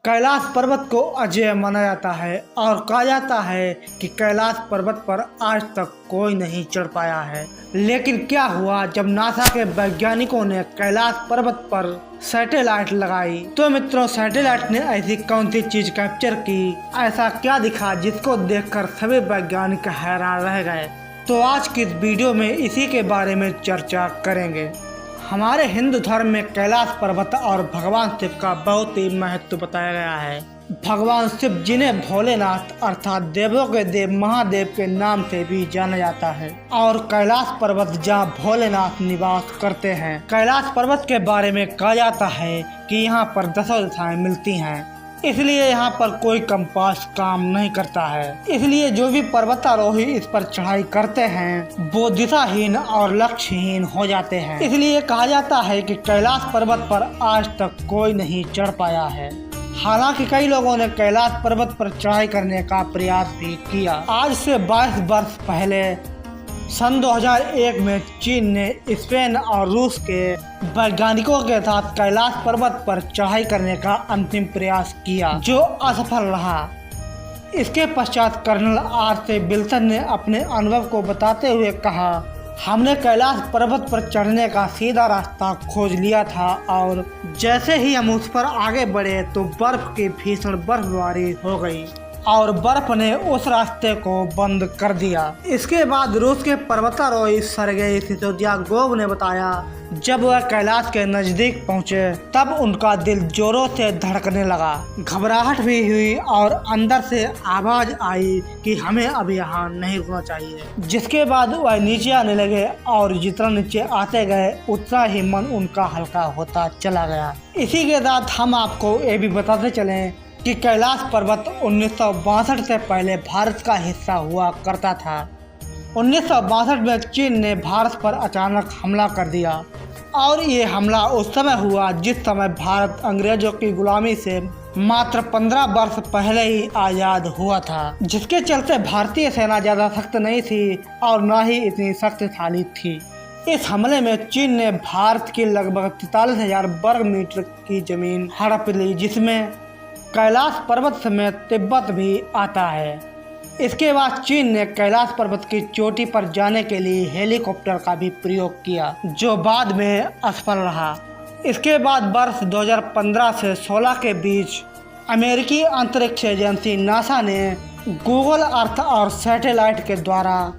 कैलाश पर्वत को अजय माना जाता है और कहा जाता है कि कैलाश पर्वत पर आज तक कोई नहीं चढ़ पाया है। लेकिन क्या हुआ जब नासा के वैज्ञानिकों ने कैलाश पर्वत पर सैटेलाइट लगाई। तो मित्रों, सैटेलाइट ने ऐसी कौन सी चीज कैप्चर की, ऐसा क्या दिखा जिसको देखकर सभी वैज्ञानिक हैरान रह गए। तो आज की इस वीडियो में इसी के बारे में चर्चा करेंगे। हमारे हिंदू धर्म में कैलाश पर्वत और भगवान शिव का बहुत ही महत्व बताया गया है। भगवान शिव जिन्हें भोलेनाथ अर्थात देवों के देव महादेव के नाम से भी जाना जाता है और कैलाश पर्वत जहाँ भोलेनाथ निवास करते हैं। कैलाश पर्वत के बारे में कहा जाता है कि यहाँ पर 10 दिशाएं मिलती हैं, इसलिए यहाँ पर कोई कंपास काम नहीं करता है। इसलिए जो भी पर्वतारोही इस पर चढ़ाई करते हैं वो दिशाहीन और लक्ष्यहीन हो जाते हैं। इसलिए कहा जाता है कि कैलाश पर्वत पर आज तक कोई नहीं चढ़ पाया है। हालांकि कई लोगों ने कैलाश पर्वत पर चढ़ाई करने का प्रयास भी किया। आज से 22 वर्ष पहले सन 2001 में चीन ने स्पेन और रूस के वैज्ञानिकों के साथ कैलाश पर्वत पर चढ़ाई करने का अंतिम प्रयास किया, जो असफल रहा। इसके पश्चात कर्नल आर.सी. विल्सन ने अपने अनुभव को बताते हुए कहा, हमने कैलाश पर्वत पर चढ़ने का सीधा रास्ता खोज लिया था और जैसे ही हम उस पर आगे बढ़े तो बर्फ की भीषण बर्फबारी हो गई और बर्फ ने उस रास्ते को बंद कर दिया। इसके बाद रूस के पर्वतारोही सर्गेई सिसोदियागोव ने बताया, जब वह कैलाश के नजदीक पहुंचे तब उनका दिल जोरों से धड़कने लगा, घबराहट भी हुई और अंदर से आवाज आई कि हमें अब यहाँ नहीं रुकना चाहिए। जिसके बाद वह नीचे आने लगे और जितना नीचे आते गए उतना ही मन उनका हल्का होता चला गया। इसी के साथ हम आपको ये भी बताते चलें कि कैलाश पर्वत 1962 से पहले भारत का हिस्सा हुआ करता था। 1962 में चीन ने भारत पर अचानक हमला कर दिया और ये हमला उस समय हुआ जिस समय भारत अंग्रेजों की गुलामी से मात्र 15 वर्ष पहले ही आज़ाद हुआ था, जिसके चलते भारतीय सेना ज़्यादा सख्त नहीं थी और न ही इतनी शक्तिशाली थी। इस हमले में चीन ने भारत की लगभग 43,000 वर्ग मीटर की जमीन हड़प ली, जिसमें कैलाश पर्वत समेत तिब्बत भी आता है। इसके बाद चीन ने कैलाश पर्वत की चोटी पर जाने के लिए हेलीकॉप्टर का भी प्रयोग किया, जो बाद में असफल रहा। इसके बाद वर्ष 2015 से 16 के बीच अमेरिकी अंतरिक्ष एजेंसी नासा ने गूगल अर्थ और सैटेलाइट के द्वारा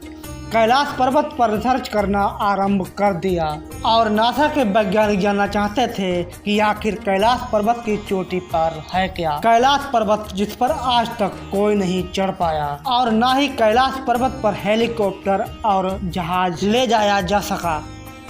कैलाश पर्वत पर रिसर्च करना आरंभ कर दिया और नासा के वैज्ञानिक जानना चाहते थे कि आखिर कैलाश पर्वत की चोटी पर है क्या। कैलाश पर्वत जिस पर आज तक कोई नहीं चढ़ पाया और न ही कैलाश पर्वत पर हेलीकॉप्टर और जहाज ले जाया जा सका।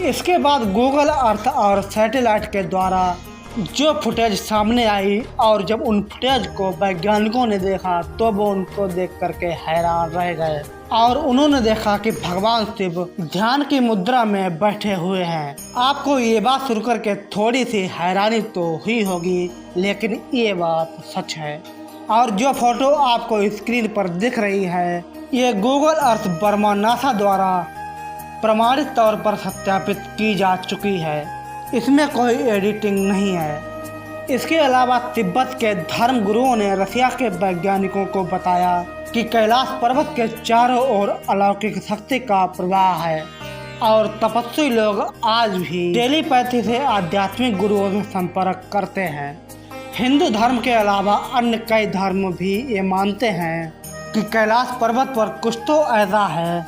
इसके बाद गूगल अर्थ और सैटेलाइट के द्वारा जो फुटेज सामने आई और जब उन फुटेज को वैज्ञानिकों ने देखा तो वो उनको देख करके हैरान रह गए और उन्होंने देखा कि भगवान शिव ध्यान की मुद्रा में बैठे हुए हैं। आपको ये बात सुन करके थोड़ी सी हैरानी तो हुई होगी, लेकिन ये बात सच है। और जो फोटो आपको स्क्रीन पर दिख रही है ये गूगल अर्थ बर्मा नासा द्वारा प्रमाणित तौर पर सत्यापित की जा चुकी है, इसमें कोई एडिटिंग नहीं है। इसके अलावा तिब्बत के धर्म गुरुओं ने रसिया के वैज्ञानिकों को बताया कि कैलाश पर्वत के चारों ओर अलौकिक शक्ति का प्रवाह है और तपस्वी लोग आज भी टेलीपैथी से आध्यात्मिक गुरुओं से संपर्क करते हैं। हिंदू धर्म के अलावा अन्य कई धर्म भी ये मानते हैं कि कैलाश पर्वत पर कुछ तो ऐसा है,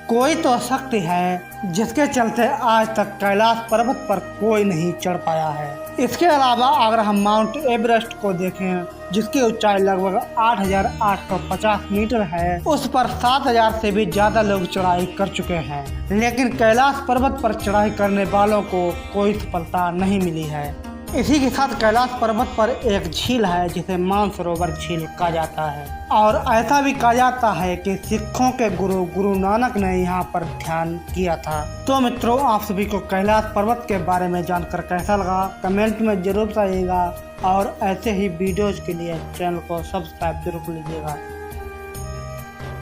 कोई तो शक्ति है जिसके चलते आज तक कैलाश पर्वत पर कोई नहीं चढ़ पाया है। इसके अलावा अगर हम माउंट एवरेस्ट को देखें जिसकी ऊंचाई लगभग 8,850 मीटर है, उस पर 7,000 से भी ज्यादा लोग चढ़ाई कर चुके हैं, लेकिन कैलाश पर्वत पर चढ़ाई करने वालों को कोई सफलता नहीं मिली है। इसी के साथ कैलाश पर्वत पर एक झील है जिसे मानसरोवर झील कहा जाता है और ऐसा भी कहा जाता है कि सिखों के गुरु नानक ने यहाँ पर ध्यान किया था। तो मित्रों, आप सभी को कैलाश पर्वत के बारे में जानकर कैसा लगा कमेंट में जरूर बताइएगा और ऐसे ही वीडियोज के लिए चैनल को सब्सक्राइब जरूर कीजिएगा।